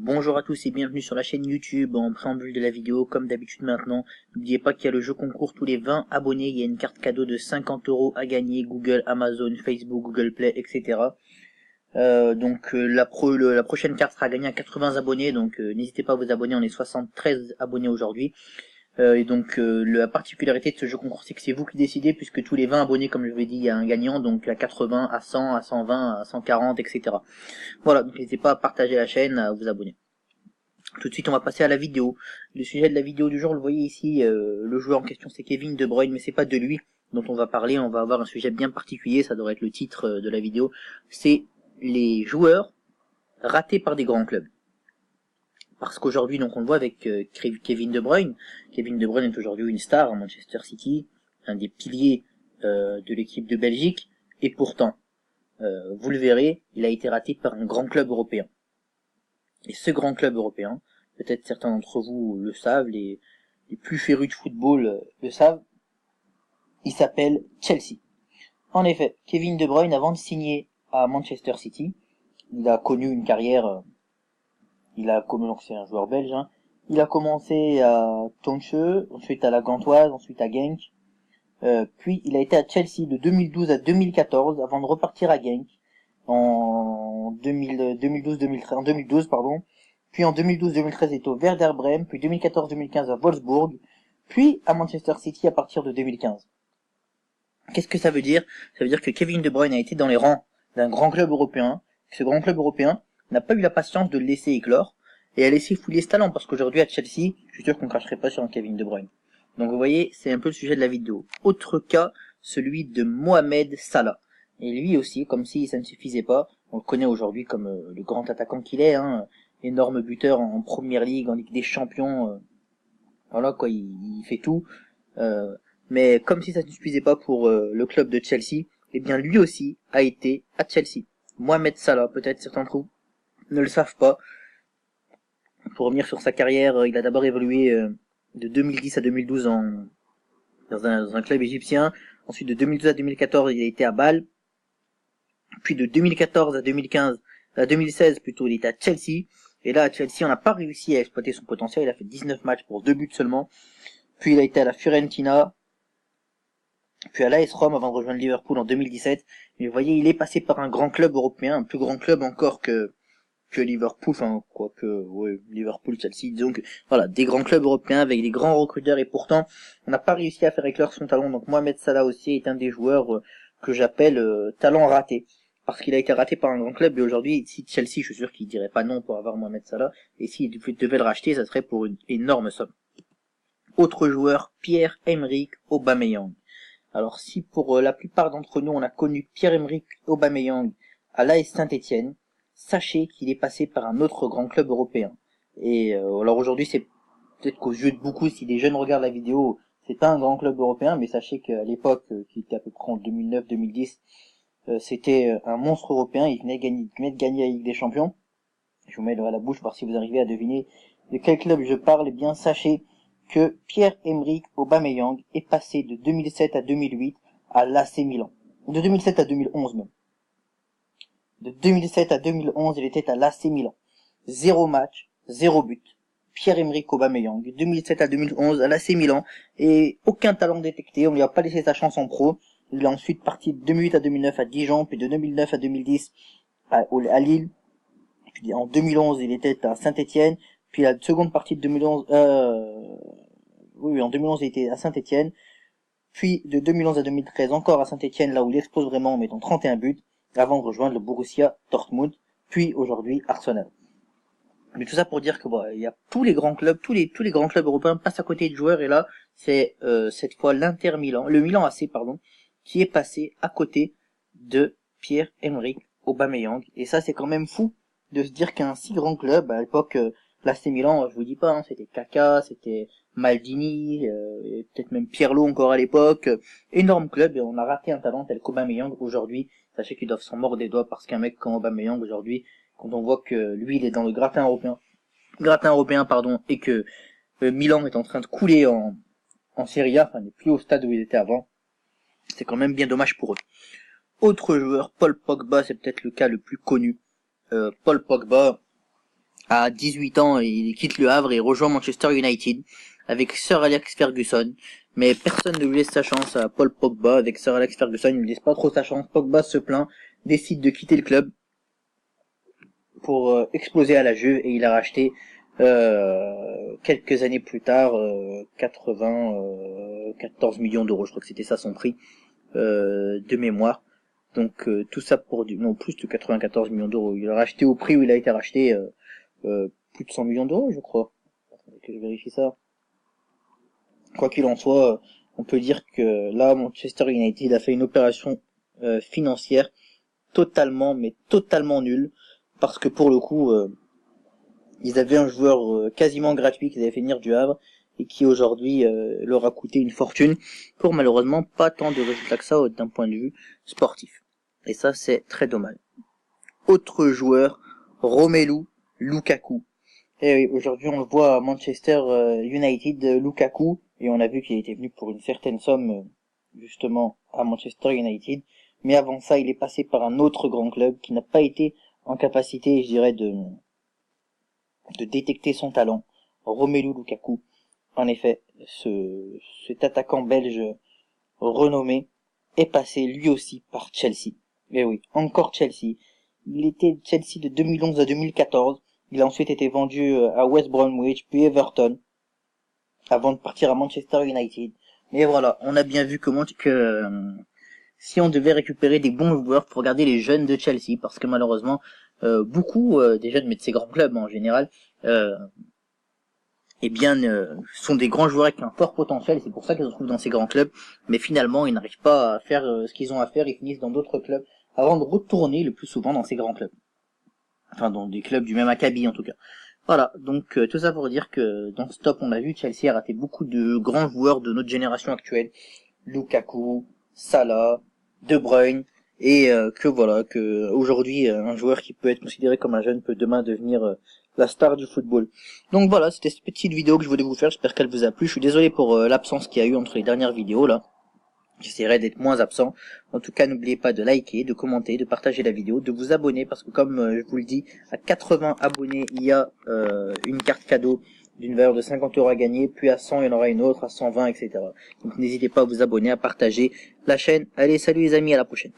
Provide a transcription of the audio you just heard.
Bonjour à tous et bienvenue sur la chaîne YouTube. En préambule de la vidéo, comme d'habitude maintenant, n'oubliez pas qu'il y a le jeu concours tous les 20 abonnés. Il y a une carte cadeau de 50 € à gagner, Google, Amazon, Facebook, Google Play, etc. La prochaine carte sera gagnée à 80 abonnés, donc n'hésitez pas à vous abonner. On est 73 abonnés aujourd'hui. La particularité de ce jeu concours, c'est que c'est vous qui décidez, puisque tous les 20 abonnés, comme je vous l'ai dit, il y a un gagnant, donc à 80, à 100, à 120, à 140, etc. Voilà, donc n'hésitez pas à partager la chaîne, à vous abonner. Tout de suite, on va passer à la vidéo. Le sujet de la vidéo du jour, vous le voyez ici, le joueur en question c'est Kevin De Bruyne, mais c'est pas de lui dont on va parler, on va avoir un sujet bien particulier, ça devrait être le titre de la vidéo, c'est les joueurs ratés par des grands clubs. Parce qu'aujourd'hui, donc on le voit avec Kevin De Bruyne. Kevin De Bruyne est aujourd'hui une star à Manchester City, un des piliers de l'équipe de Belgique, et pourtant, vous le verrez, il a été raté par un grand club européen. Et ce grand club européen, peut-être certains d'entre vous le savent, les plus férus de football le savent, il s'appelle Chelsea. En effet, Kevin De Bruyne, avant de signer à Manchester City, il a connu une carrière, donc c'est un joueur belge, hein, il a commencé à Tonche, ensuite à la Gantoise, ensuite à Genk, puis il a été à Chelsea de 2012 à 2014 avant de repartir à Genk en 2012, pardon. Puis en 2012-2013 il est au Werder Bremen, puis 2014-2015 à Wolfsburg, puis à Manchester City à partir de 2015. Qu'est-ce que ça veut dire? Ça veut dire que Kevin De Bruyne a été dans les rangs d'un grand club européen, que ce grand club européen n'a pas eu la patience de le laisser éclore, et a laissé fouiller ce talent, parce qu'aujourd'hui à Chelsea, je suis sûr qu'on cracherait pas sur un Kevin De Bruyne. Donc vous voyez, c'est un peu le sujet de la vidéo. Autre cas, celui de Mohamed Salah. Et lui aussi, comme si ça ne suffisait pas, on le connaît aujourd'hui comme le grand attaquant qu'il est, hein, énorme buteur en Première Ligue, en Ligue des Champions, voilà quoi, il fait tout. Mais comme si ça ne suffisait pas pour le club de Chelsea, eh bien lui aussi a été à Chelsea. Mohamed Salah, peut-être certains d'entre vous ne le savent pas. Pour revenir sur sa carrière, il a d'abord évolué de 2010 à 2012 dans un club égyptien. Ensuite de 2012 à 2014, il a été à Bâle. Puis de 2014 à 2016 plutôt, il était à Chelsea. Et là, à Chelsea, on n'a pas réussi à exploiter son potentiel. Il a fait 19 matchs pour 2 buts seulement. Puis il a été à la Fiorentina. Puis à l'AS Rome avant de rejoindre Liverpool en 2017. Mais vous voyez, il est passé par un grand club européen, un plus grand club encore que Liverpool, enfin, Liverpool, Chelsea, disons que, voilà, des grands clubs européens avec des grands recruteurs, et pourtant, on n'a pas réussi à faire éclore son talent. Donc Mohamed Salah aussi est un des joueurs que j'appelle talent raté. Parce qu'il a été raté par un grand club, et aujourd'hui, si Chelsea, je suis sûr qu'il dirait pas non pour avoir Mohamed Salah, et s'il devait le racheter, ça serait pour une énorme somme. Autre joueur, Pierre-Emerick Aubameyang. Alors si pour la plupart d'entre nous, on a connu Pierre-Emerick Aubameyang à l'AS Saint-Etienne, sachez qu'il est passé par un autre grand club européen. Et alors aujourd'hui, c'est peut-être qu'aux yeux de beaucoup, si des jeunes regardent la vidéo, c'est pas un grand club européen, mais sachez qu'à l'époque, qui était à peu près en 2009-2010, c'était un monstre européen. Il venait de gagner la Ligue des Champions. Je vous mets à la bouche voir si vous arrivez à deviner de quel club je parle. Eh bien, sachez que Pierre-Emerick Aubameyang est passé de 2007 à 2008 à l'AC Milan. De 2007 à 2011 même. De 2007 à 2011, il était à l'AC Milan. 0 match, 0 but. Pierre-Emerick Aubameyang, de 2007 à 2011 à l'AC Milan, et aucun talent détecté, on lui a pas laissé sa chance en pro. Il est ensuite parti de 2008 à 2009 à Dijon, puis de 2009 à 2010 à Lille. Puis en 2011, il était à Saint-Etienne, puis la seconde partie de 2011, en 2011, il était à Saint-Etienne, puis de 2011 à 2013 encore à Saint-Etienne, là où il explose vraiment en mettant 31 buts, avant de rejoindre le Borussia Dortmund, puis aujourd'hui Arsenal. Mais tout ça pour dire que il y a tous les grands clubs, tous les grands clubs européens passent à côté de joueurs, et là c'est cette fois l'Inter Milan, le Milan AC pardon, qui est passé à côté de Pierre-Emerick Aubameyang. Et ça c'est quand même fou de se dire qu'un si grand club, à l'époque l'AC Milan, je vous dis pas, hein, c'était Kaka, c'était Maldini, et peut-être même Pirlo encore à l'époque, énorme club, et on a raté un talent tel qu'Aubameyang aujourd'hui. Sachez qu'ils doivent s'en mordre des doigts, parce qu'un mec comme Aubameyang aujourd'hui, quand on voit que lui il est dans le gratin européen, et que Milan est en train de couler en Serie A, enfin n'est plus au stade où il était avant, c'est quand même bien dommage pour eux. Autre joueur, Paul Pogba, c'est peut-être le cas le plus connu. Paul Pogba À 18 ans, il quitte le Havre et rejoint Manchester United avec Sir Alex Ferguson. Mais personne ne lui laisse sa chance à Paul Pogba. Avec Sir Alex Ferguson, il ne lui laisse pas trop sa chance. Pogba se plaint, décide de quitter le club pour exploser à la Juve et il a racheté quelques années plus tard 14 millions d'euros. Je crois que c'était ça son prix de mémoire. Donc tout ça pour non plus de 94 millions d'euros. Il a racheté au prix où il a été racheté plus de 100 millions d'euros, je crois. Attendez que je vérifie ça. Quoi qu'il en soit, on peut dire que là, Manchester United a fait une opération financière totalement, mais totalement nulle, parce que pour le coup, ils avaient un joueur quasiment gratuit qu'ils avaient fait venir du Havre, et qui aujourd'hui leur a coûté une fortune, pour malheureusement pas tant de résultats que ça d'un point de vue sportif. Et ça, c'est très dommage. Autre joueur, Romelu Lukaku. Et oui, aujourd'hui on le voit à Manchester United, Lukaku, et on a vu qu'il était venu pour une certaine somme justement à Manchester United, mais avant ça il est passé par un autre grand club qui n'a pas été en capacité, je dirais, de détecter son talent. Romelu Lukaku, en effet, cet attaquant belge renommé est passé lui aussi par Chelsea. Et oui, encore Chelsea. Il était Chelsea de 2011 à 2014. Il a ensuite été vendu à West Bromwich, puis Everton, avant de partir à Manchester United. Mais voilà, on a bien vu que si on devait récupérer des bons joueurs, pour regarder les jeunes de Chelsea, parce que malheureusement, beaucoup des jeunes, mais de ces grands clubs en général, sont des grands joueurs avec un fort potentiel, et c'est pour ça qu'ils se retrouvent dans ces grands clubs, mais finalement ils n'arrivent pas à faire ce qu'ils ont à faire, ils finissent dans d'autres clubs, avant de retourner le plus souvent dans ces grands clubs. Enfin, dans des clubs du même acabit en tout cas. Voilà, donc tout ça pour dire que dans ce top, on a vu Chelsea a raté beaucoup de grands joueurs de notre génération actuelle. Lukaku, Salah, De Bruyne, et que aujourd'hui un joueur qui peut être considéré comme un jeune peut demain devenir la star du football. Donc voilà, c'était cette petite vidéo que je voulais vous faire, j'espère qu'elle vous a plu. Je suis désolé pour l'absence qu'il y a eu entre les dernières vidéos là. J'essaierai d'être moins absent. En tout cas, n'oubliez pas de liker, de commenter, de partager la vidéo, de vous abonner, parce que comme je vous le dis, à 80 abonnés, il y a une carte cadeau d'une valeur de 50 € à gagner, puis à 100, il y en aura une autre, à 120, etc. Donc n'hésitez pas à vous abonner, à partager la chaîne. Allez, salut les amis, à la prochaine.